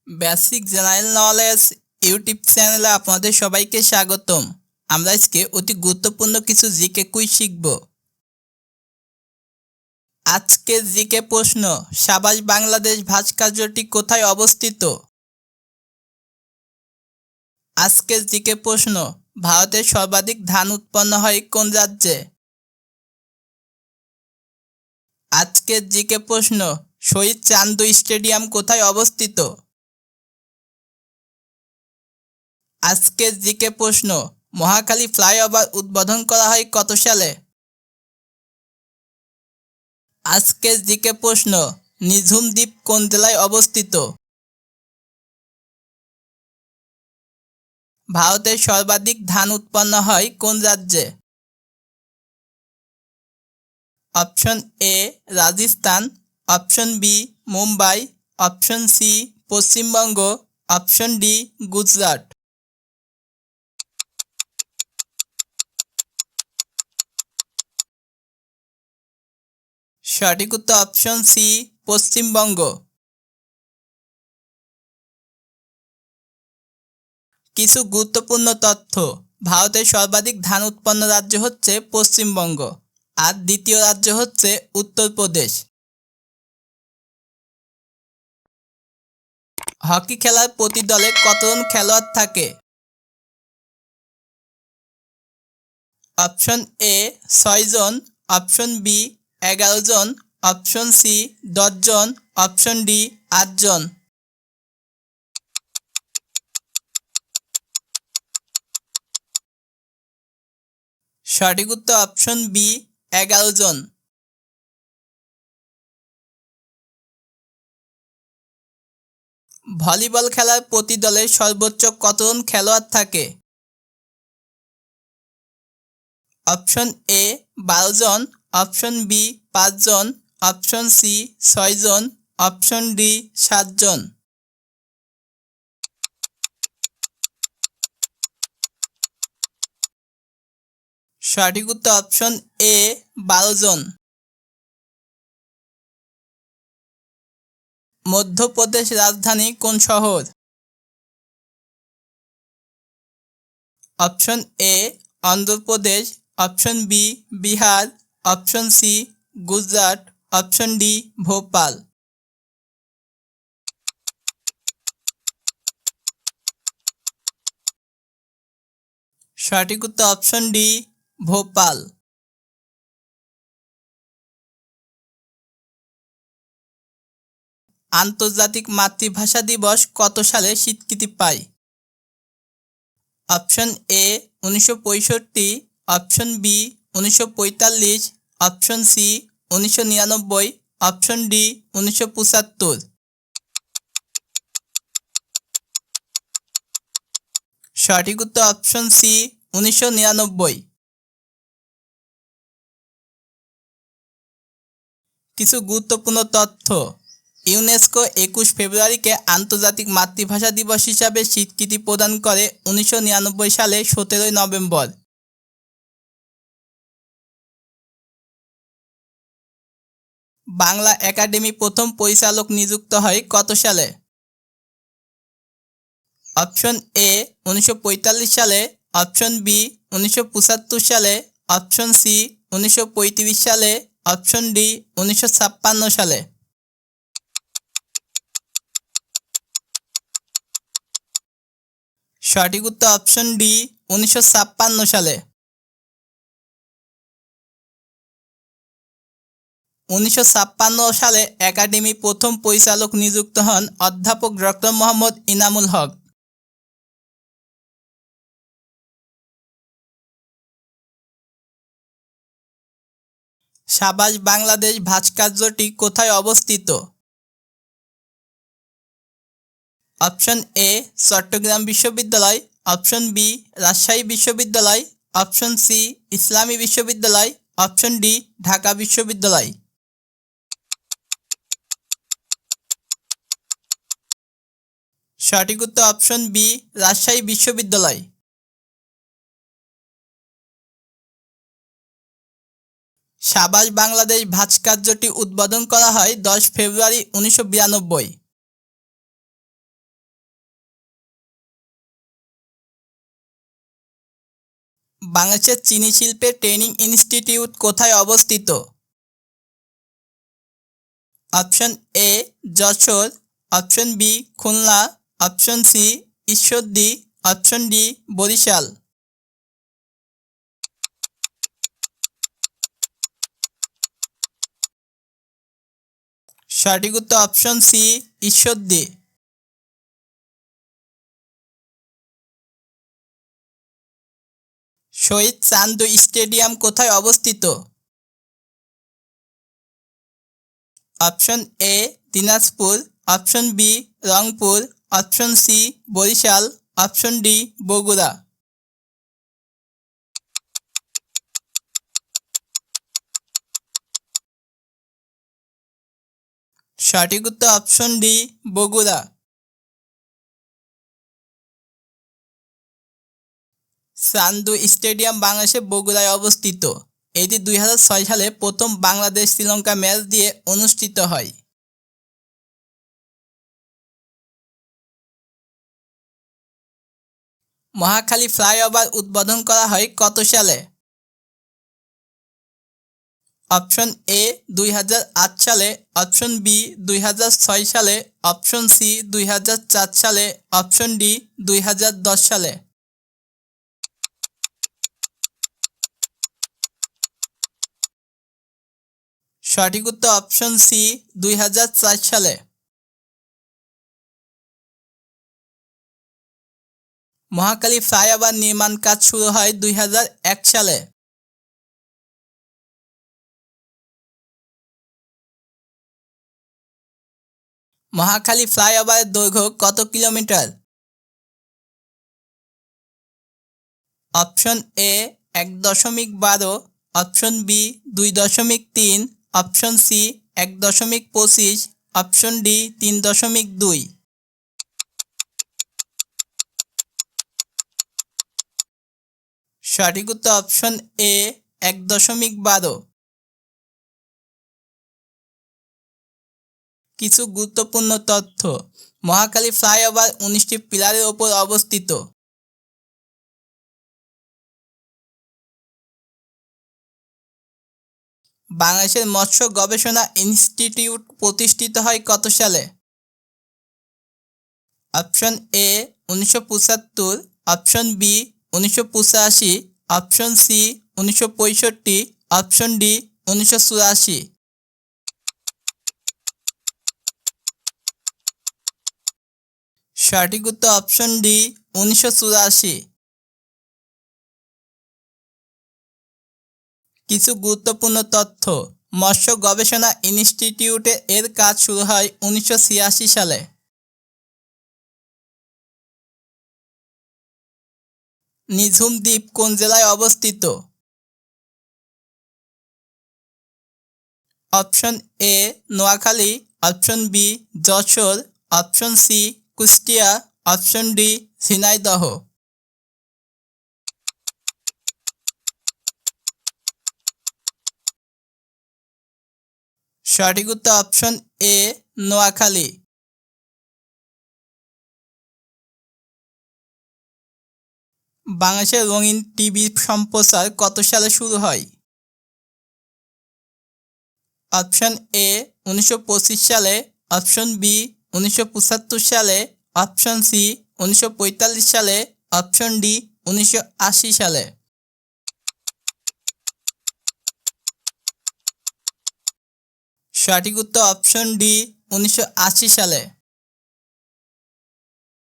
Basic general knowledge YouTube চ্যানেলে আপনাদের সবাইকে স্বাগতম। আমরা আজকে অতি গুরুত্বপূর্ণ কিছু জিকে কুইজ শিখব। আজকের জিকে প্রশ্ন, সাবাস বাংলাদেশ ভাস্কর্যটি কোথায় অবস্থিত? আজকের জিকে প্রশ্ন, ভারতের সর্বাধিক ধান উৎপন্ন হয় কোন রাজ্যে? আজকের জিকে প্রশ্ন, শহীদ চান্দু স্টেডিয়াম কোথায় অবস্থিত? আজকের জিকে প্রশ্ন, মহাখালী ফ্লাইওভার উদ্বোধন করা হয় কত সালে? আজকের জিকে প্রশ্ন, নিঝুম দ্বীপ কোন জেলায় অবস্থিত? ভারতের সর্বাধিক ধান উৎপন্ন হয় কোন রাজ্যে? Option A Rajasthan, option B Mumbai, option C Paschimbanga, option D Gujarat. সঠিক উত্তর অপশন সি পশ্চিমবঙ্গ। কিছু গুরুত্বপূর্ণ তথ্য, ভারতের সর্বাধিক ধান উৎপন্ন রাজ্য হচ্ছে পশ্চিমবঙ্গ, আর দ্বিতীয় রাজ্য হচ্ছে উত্তরপ্রদেশ। হকি খেলার প্রতি দলে কতজন খেলোয়াড় থাকে? অপশন এ 6 জন, অপশন বি 11 জন, অপশন সি 10 জন, অপশন ডি 8 জন। সঠিক উত্তর অপশন বি 11 জন। ভলিবল খেলার প্রতি দলে সর্বোচ্চ কতজন খেলোয়াড় থাকে? অপশন এ 12 জন, অপশন বি 5 জন, অপশন সি 6 জন, অপশন ডি 7 জন। সঠিক উত্তর অপশন এ 12 জন। মধ্যপ্রদেশ রাজধানী কোন শহর? Option A Andhra Pradesh, option B Bihar, option C Gujarat, option D Bhopal. সঠিক উত্তর অপশন ডি ভোপাল। আন্তর্জাতিক মাতৃভাষা দিবস কত সালে স্বীকৃতি পায়? Option A 1965, option B 1945, option C 1999, option D 1975। সঠিক উত্তর অপশন সি 1999। কিছু গুরুত্বপূর্ণ তথ্য, ইউনেস্কো 21 ফেব্রুয়ারিকে আন্তর্জাতিক মাতৃভাষা দিবস হিসাবে স্বীকৃতি প্রদান করে 1999 সালে 17 নভেম্বর। বাংলা একাডেমি প্রথম পরিচালক নিযুক্ত হয় কত সালে? অপশন এ 1945 সালে, অপশন বি 1975 সালে, অপশন সি 1935 সালে, অপশন ডি 1956 সালে। সঠিক উত্তর অপশন ডি 1956 সালে। 1956 সালে একাডেমি প্রথম পরিচালক নিযুক্ত হন অধ্যাপক ডক্টর মোহাম্মদ ইনামুল হক। সাবাস বাংলাদেশ ভাস্কর্যটি কোথায় অবস্থিত? অপশন এ চট্টগ্রাম বিশ্ববিদ্যালয়, অপশন বি রাজশাহী বিশ্ববিদ্যালয়, অপশন সি ইসলামী বিশ্ববিদ্যালয়, অপশন ডি ঢাকা বিশ্ববিদ্যালয়। সঠিক উত্তর অপশন বি রাজশাহী বিশ্ববিদ্যালয়। সাবাস বাংলাদেশ ভাস্কর্যটি উদ্বোধন করা হয় 10 ফেব্রুয়ারি 1992। বাংলাদেশের চিনি শিল্পের ট্রেনিং ইনস্টিটিউট কোথায় অবস্থিত? Option A Jessore, option B Khulna, option C Ishwardi, option D Barisal. সঠিক উত্তর option C Ishwardi. Shaheed Chandu stadium কোথায় অবস্থিত? Option A Dinajpur, option B Rangpur, option C Barisal, option D Bogura. সঠিক উত্তর option D Bogura. Chandu stadium বাংলাদেশের বগুড়ায় অবস্থিত। এটি 2006 সালে প্রথম বাংলাদেশ শ্রীলঙ্কা ম্যাচ দিয়ে অনুষ্ঠিত হয়। মহাখালী ফ্লাইওভার উদ্বোধন করা হয় কত সালে? অপশন এ 2008 সালে, অপশন বি 2006 সালে, অপশন সি 2004 সালে, অপশন ডি 2010 সালে। সঠিক উত্তর অপশন সি 2004 সালে। মহাখালী ফ্লাইওভার নির্মাণ কাজ শুরু হয় 2001 সালে। মহাখালী ফ্লাইওভারের দৈর্ঘ্য কত kilometre? Option A 1.12, option B 2.3, option C 1.25, option D 3.2। সঠিক উত্তর অপশন এ 1.12। কিছু গুরুত্বপূর্ণ তথ্য। মহাখালী ফ্লাইওভার 19টি পিলারের ওপর অবস্থিত। বাংলাদেশের মৎস্য গবেষণা ইনস্টিটিউট প্রতিষ্ঠিত হয় কত সালে? Option A 1975, option B 1985, option C 1965, option D 1984। সঠিক উত্তর অপশন ডি 1984। কিছু গুরুত্বপূর্ণ তথ্য। মৎস্য গবেষণা ইনস্টিটিউটে এর কাজ শুরু হয় 1986 সালে। নিঝুম দ্বীপ কোন জেলায় অবস্থিত? Option A Noakhali, option B Jessore, option C Kushtia, option D Jhenaidah. সঠিক উত্তর অপশন এ নোয়াখালী। বাংলাদেশের রঙিন টিভি সম্প্রচার কত সালে শুরু হয়? অপশন এ 1925 সালে, অপশন বি 1975 সালে, অপশন সি 1945 সালে, অপশন ডি 1980 সালে। সঠিক উত্তর অপশন ডি 1980 সালে।